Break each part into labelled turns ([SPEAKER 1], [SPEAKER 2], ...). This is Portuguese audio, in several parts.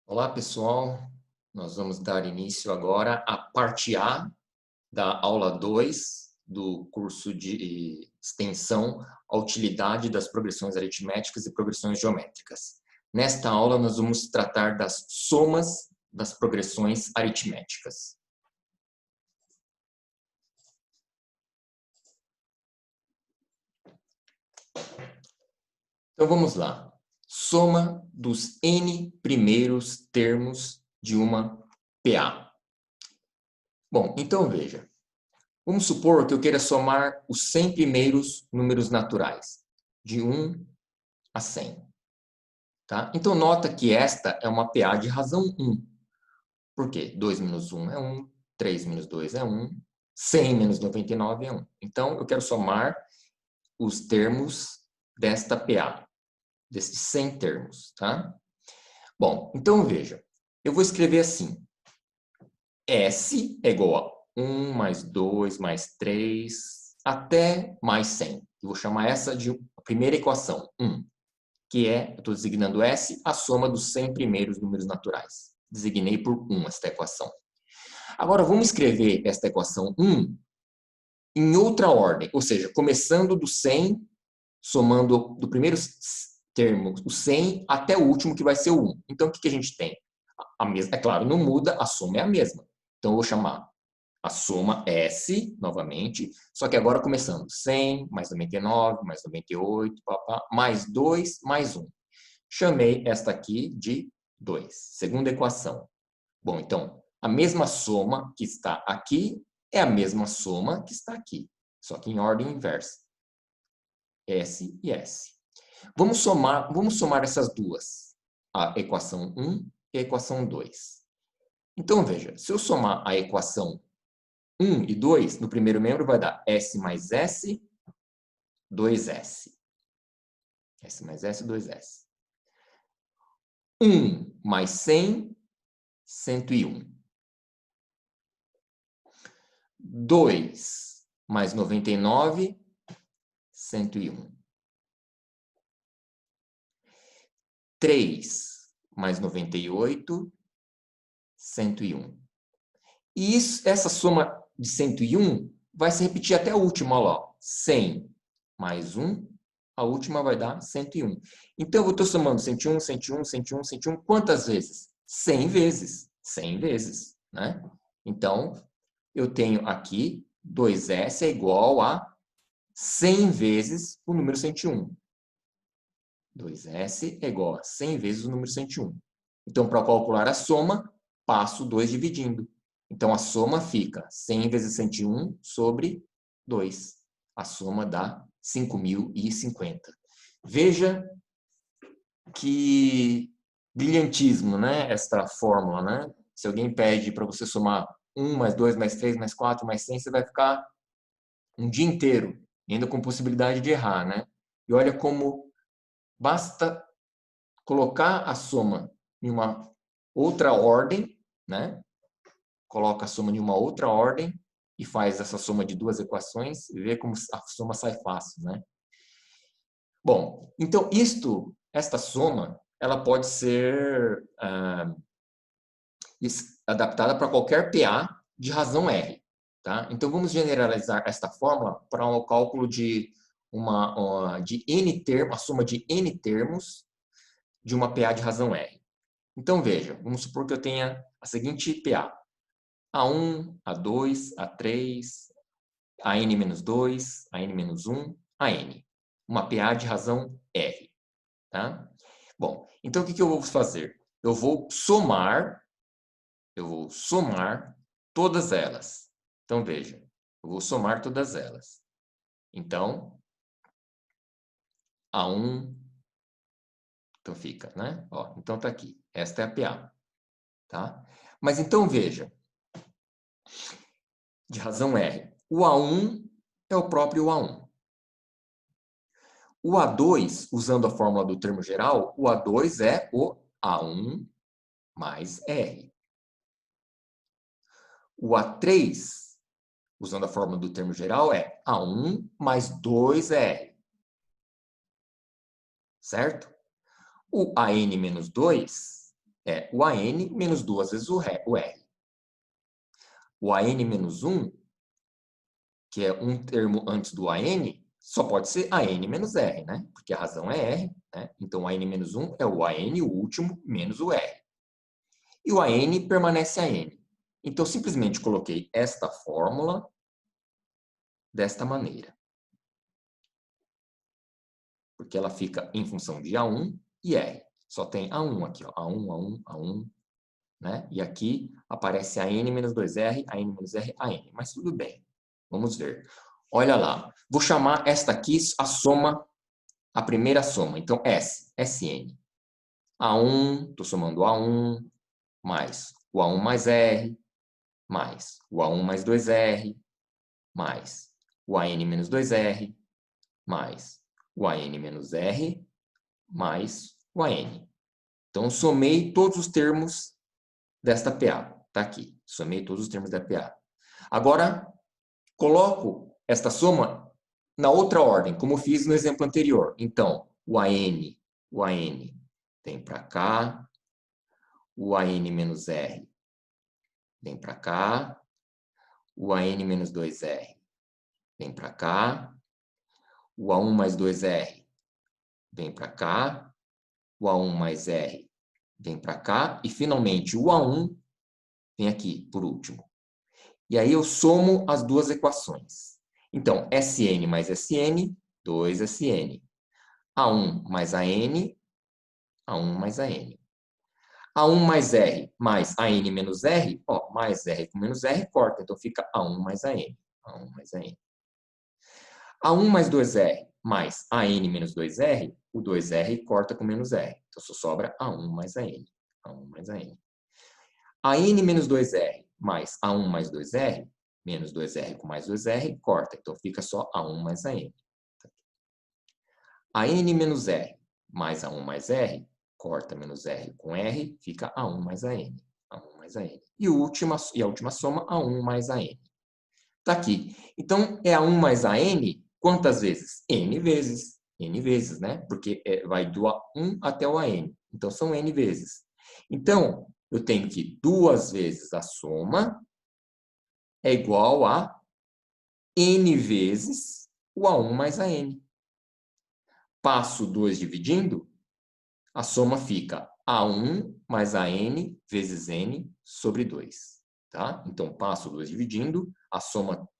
[SPEAKER 1] Olá, pessoal. Nós vamos dar início agora à parte A da aula 2 do curso de extensão à utilidade das progressões aritméticas e progressões geométricas. Nesta aula, nós vamos tratar das somas das progressões aritméticas. Então, vamos lá. Soma dos n primeiros termos de uma PA. Bom, então veja. Vamos supor que eu queira somar os 100 primeiros números naturais, de 1 a 100. Tá? Então, nota que esta é uma PA de razão 1. Por quê? 2 menos 1 é 1, 3 menos 2 é 1, 100 menos 99 é 1. Então, eu quero somar os termos desta PA, desses 100 termos. Tá? Bom, então veja, eu vou escrever assim, S é igual a 1 mais 2 mais 3 até mais 100. Eu vou chamar essa de primeira equação, 1, que é, eu estou designando S, a soma dos 100 primeiros números naturais. Designei por 1 esta equação. Agora, vamos escrever esta equação 1 em outra ordem, ou seja, começando do 100, somando do primeiro termo, o 100, até o último, que vai ser o 1. Então, o que a gente tem? A mesma, é claro, não muda, a soma é a mesma. Então, eu vou chamar a soma S, novamente, só que agora começando 100, mais 99, mais 98, mais 2, mais 1. Chamei esta aqui de 2, segunda equação. Bom, então, a mesma soma que está aqui é a mesma soma que está aqui, só que em ordem inversa. S e S. Vamos somar essas duas, a equação 1 e a equação 2. Então, veja, se eu somar a equação 1 e 2, no primeiro membro vai dar S mais S, 2S. S mais S, 2S. 1 mais 100, 101. 2 mais 99, 101. 3 mais 98, 101. E essa soma de 101 vai se repetir até a última, olha lá. 100 mais 1, a última vai dar 101. Então, eu estou somando 101, 101, 101, 101, quantas vezes? 100 vezes. 100 vezes, né? Então, eu tenho aqui 2S é igual a 100 vezes o número 101. 2S é igual a 100 vezes o número 101. Então, para calcular a soma, passo 2 dividindo. Então, a soma fica 100 vezes 101 sobre 2. A soma dá 5.050. Veja que brilhantismo, né? Esta fórmula, né? Se alguém pede para você somar 1 mais 2 mais 3 mais 4 mais 100, você vai ficar um dia inteiro, ainda com possibilidade de errar, né? E olha como basta colocar a soma em uma outra ordem, né? Coloca a soma em uma outra ordem e faz essa soma de duas equações e vê como a soma sai fácil, né? Bom, então esta soma, ela pode ser adaptada para qualquer PA de razão R, tá? Então vamos generalizar esta fórmula para o cálculo de de n termos, a soma de n termos de uma PA de razão R. Então veja, vamos supor que eu tenha a seguinte PA: A1, A2, A3, AN-2, AN-1, AN. Uma PA de razão R. Tá? Bom, então o que eu vou fazer? Eu vou somar todas elas. Então veja, eu vou somar todas elas. Então, A1, então fica, né? Ó, então tá aqui. Esta é a PA. Tá? Mas então veja, de razão R. O A1 é o próprio A1. O A2, usando a fórmula do termo geral, o A2 é o A1 mais R. O A3, usando a fórmula do termo geral, é A1 mais 2R. Certo? O AN menos 2 é o AN menos 2 vezes o R. O AN menos 1, que é um termo antes do AN, só pode ser AN menos R, né? Porque a razão é R, né? Então, o AN menos 1 é o AN, o último, menos o R. E o AN permanece AN. Então, simplesmente coloquei esta fórmula desta maneira. Porque ela fica em função de A1 e R. Só tem A1 aqui, ó. A1, A1, A1, né? E aqui aparece AN menos 2R, AN menos R, AN. Mas tudo bem. Vamos ver. Olha lá. Vou chamar esta aqui a soma, a primeira soma. Então, SN. A1, estou somando A1, mais o A1 mais R, mais o A1 mais 2R, mais o AN menos 2R, mais o AN menos R, mais o AN. Então, somei todos os termos desta PA. Está aqui. Somei todos os termos da PA. Agora, coloco esta soma na outra ordem, como fiz no exemplo anterior. Então, o AN vem para cá, o AN menos R vem para cá, o AN menos 2R vem para cá, o A1 mais 2R vem para cá, o A1 mais R vem para cá, e finalmente o A1 vem aqui, por último. E aí eu somo as duas equações. Então, Sn mais Sn, 2Sn. A1 mais AN, A1 mais AN. A1 mais R mais AN menos R, ó, mais R com menos R corta, então fica A1 mais AN. A1 mais AN. A1 mais 2R mais AN menos 2R, o 2R corta com menos R. Então só sobra A1 mais AN. A1 mais AN. AN menos 2R mais A1 mais 2R, menos 2R com mais 2R, corta. Então fica só A1 mais AN. AN menos R mais A1 mais R, corta menos R com R, fica A1 mais AN. A1 mais AN. E a última soma, A1 mais AN. Está aqui. Então, é A1 mais AN, quantas vezes? N vezes. N vezes, né? Porque vai do A1 até o AN. Então, são N vezes. Então, eu tenho que 2 vezes a soma é igual a N vezes o A1 mais AN. Passo 2 dividindo, a soma fica A1 mais AN vezes N sobre 2. Tá? Então, passo 2 dividindo, a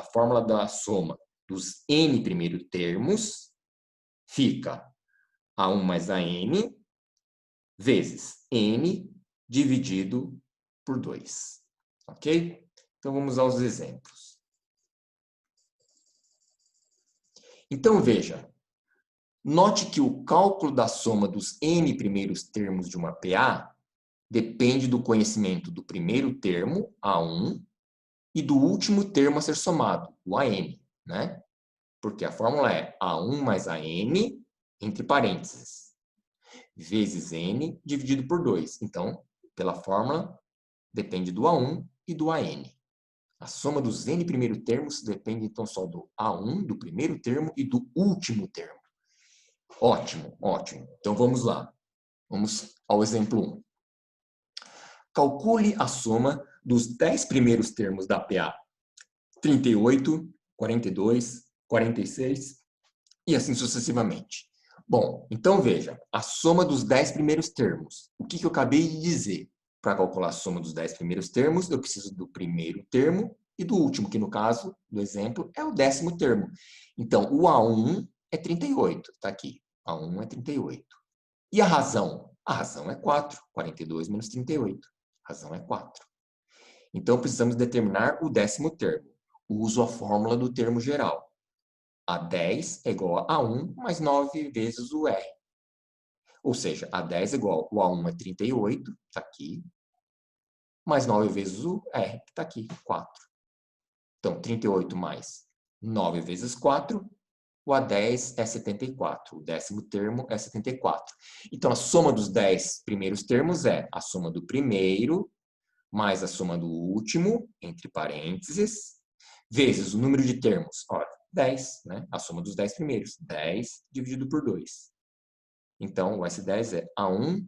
[SPEAKER 1] fórmula da soma dos N primeiro termos fica A1 mais AN vezes N dividido por 2. Ok? Então, vamos aos exemplos. Então, veja. Note que o cálculo da soma dos N primeiros termos de uma PA depende do conhecimento do primeiro termo, A1, e do último termo a ser somado, o AN, né? Porque a fórmula é A1 mais AN, entre parênteses, vezes N dividido por 2. Então, pela fórmula, depende do A1 e do AN. A soma dos N primeiros termos depende, então, só do A1, do primeiro termo, e do último termo. Ótimo, ótimo. Então, vamos lá. Vamos ao exemplo 1. Calcule a soma dos 10 primeiros termos da PA. 38, 42, 46 e assim sucessivamente. Bom, então veja, a soma dos 10 primeiros termos. O que eu acabei de dizer? Para calcular a soma dos 10 primeiros termos, eu preciso do primeiro termo e do último, que no caso do exemplo é o 10º termo. Então, o A1 é 38, está aqui. A1 é 38. E a razão? A razão é 4. 42 menos 38. A razão é 4. Então, precisamos determinar o 10º termo. Uso a fórmula do termo geral. A10 é igual a A1 mais 9 vezes o R. Ou seja, A10 é igual, o A1 é 38, está aqui, mais 9 vezes o R, que está aqui, 4. Então, 38 mais 9 vezes 4, o A10 é 74. O 10º termo é 74. Então, a soma dos 10 primeiros termos é a soma do primeiro mais a soma do último, entre parênteses, vezes o número de termos. Ora, 10, né? A soma dos 10 primeiros. 10 dividido por 2. Então, o S10 é A1,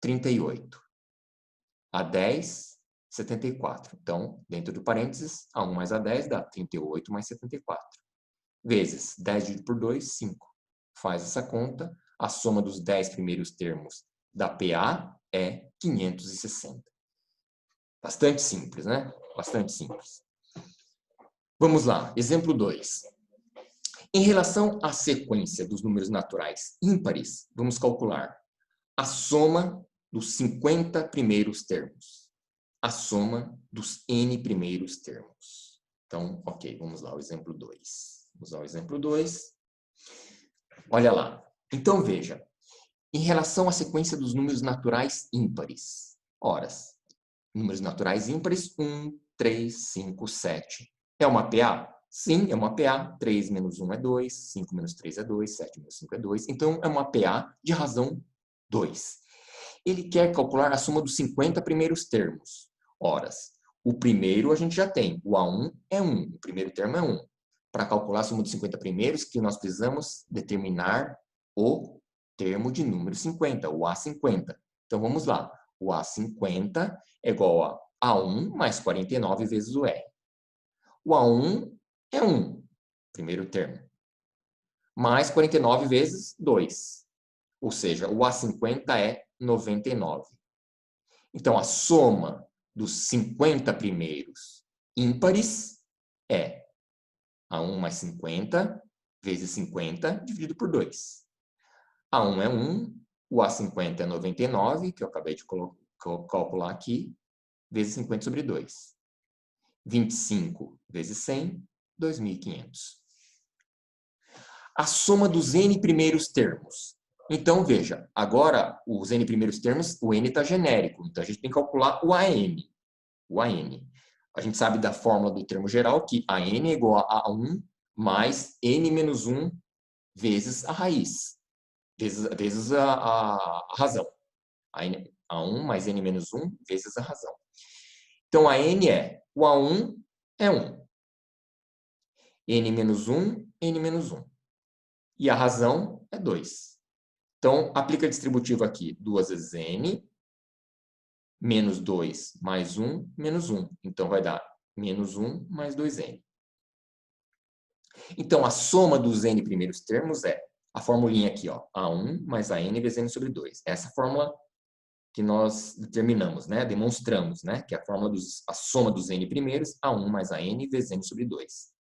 [SPEAKER 1] 38. A10, 74. Então, dentro do parênteses, A1 mais A10 dá 38 mais 74. Vezes 10 dividido por 2, 5. Faz essa conta. A soma dos 10 primeiros termos da PA é 560. Bastante simples, né? Bastante simples. Vamos lá, exemplo 2. Em relação à sequência dos números naturais ímpares, vamos calcular a soma dos 50 primeiros termos. A soma dos n primeiros termos. Então, ok, vamos lá, o exemplo 2. Vamos ao exemplo 2. Olha lá. Então, veja. Em relação à sequência dos números naturais ímpares. Ora, números naturais ímpares, 1, 3, 5, 7. É uma PA? Sim, é uma PA. 3 menos 1 é 2, 5 menos 3 é 2, 7 menos 5 é 2. Então, é uma PA de razão 2. Ele quer calcular a soma dos 50 primeiros termos. Ora, o primeiro a gente já tem. O A1 é 1. O primeiro termo é 1. Para calcular a soma dos 50 primeiros, que nós precisamos determinar o termo de número 50, o A50. Então, vamos lá. O A50 é igual a A1 mais 49 vezes o R. O A1 é 1, primeiro termo, mais 49 vezes 2. Ou seja, o A50 é 99. Então, a soma dos 50 primeiros ímpares é A1 mais 50 vezes 50 dividido por 2. A1 é 1, o A50 é 99, que eu acabei de calcular aqui, vezes 50 sobre 2. 25 vezes 100, 2.500. A soma dos n primeiros termos. Então, veja, agora os n primeiros termos, o n está genérico, então a gente tem que calcular o AN. O AN. A gente sabe da fórmula do termo geral que AN é igual a A1 mais n menos 1 vezes a raiz, vezes a razão. A1 mais n menos 1 vezes a razão. Então, a n é, o A1 é 1. N menos 1, N menos 1. E a razão é 2. Então, aplica a distributiva aqui. 2 vezes N, menos 2 mais 1, menos 1. Então, vai dar menos 1 mais 2N. Então, a soma dos N primeiros termos é a formulinha aqui, ó, A1 mais AN vezes N sobre 2. Essa fórmula que nós determinamos, né? Demonstramos, né? Que é a soma dos N primeiros, A1 mais AN vezes N sobre 2.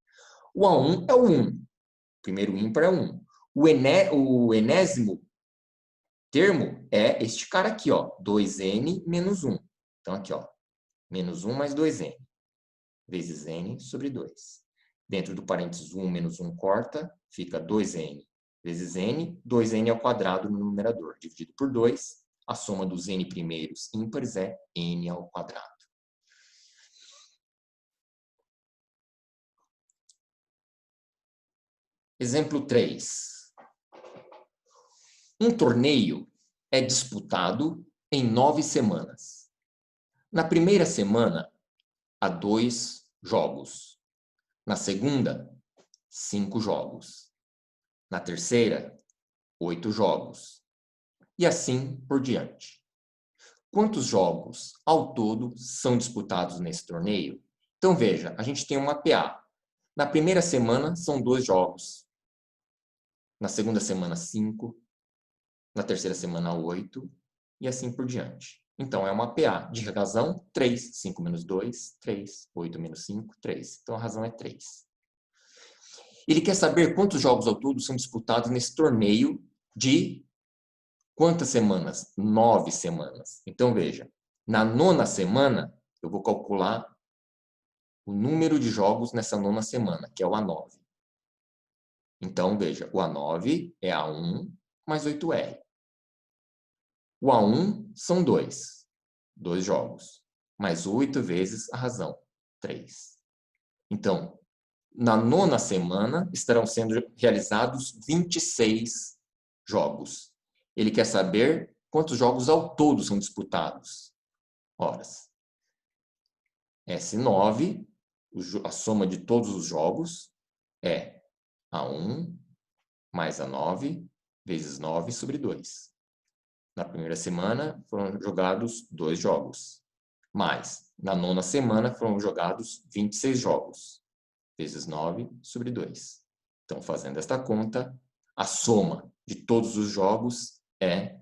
[SPEAKER 1] O A1 é o 1. Primeiro ímpar é 1. O enésimo termo é este cara aqui, ó, 2n menos 1. Então, aqui, ó, menos 1 mais 2n, vezes n sobre 2. Dentro do parênteses 1 menos 1 corta, fica 2n vezes n, 2n ao quadrado no numerador, dividido por 2. A soma dos n primeiros ímpares é n ao quadrado. Exemplo 3. Um torneio é disputado em 9 semanas. Na primeira semana, há 2 jogos. Na segunda, 5 jogos. Na terceira, 8 jogos. E assim por diante. Quantos jogos ao todo são disputados nesse torneio? Então veja, a gente tem uma PA. Na primeira semana são 2 jogos. Na segunda semana, 5. Na terceira semana, 8. E assim por diante. Então, é uma PA de razão 3. 5 menos 2, 3. 8 menos 5, 3. Então, a razão é 3. Ele quer saber quantos jogos ao todo são disputados nesse torneio de quantas semanas? 9 semanas. Então, veja, na nona semana, eu vou calcular o número de jogos nessa nona semana, que é o A9. Então, veja, o A9 é A1 mais 8R. O A1 são 2 jogos, mais 8 vezes a razão, 3. Então, na nona semana, estarão sendo realizados 26 jogos. Ele quer saber quantos jogos ao todo são disputados. Horas. S9, a soma de todos os jogos, é A1 mais A9 vezes 9 sobre 2. Na primeira semana, foram jogados 2 jogos. Mas, na 9ª semana, foram jogados 26 jogos, vezes 9 sobre 2. Então, fazendo esta conta, a soma de todos os jogos é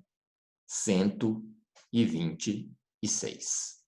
[SPEAKER 1] 126.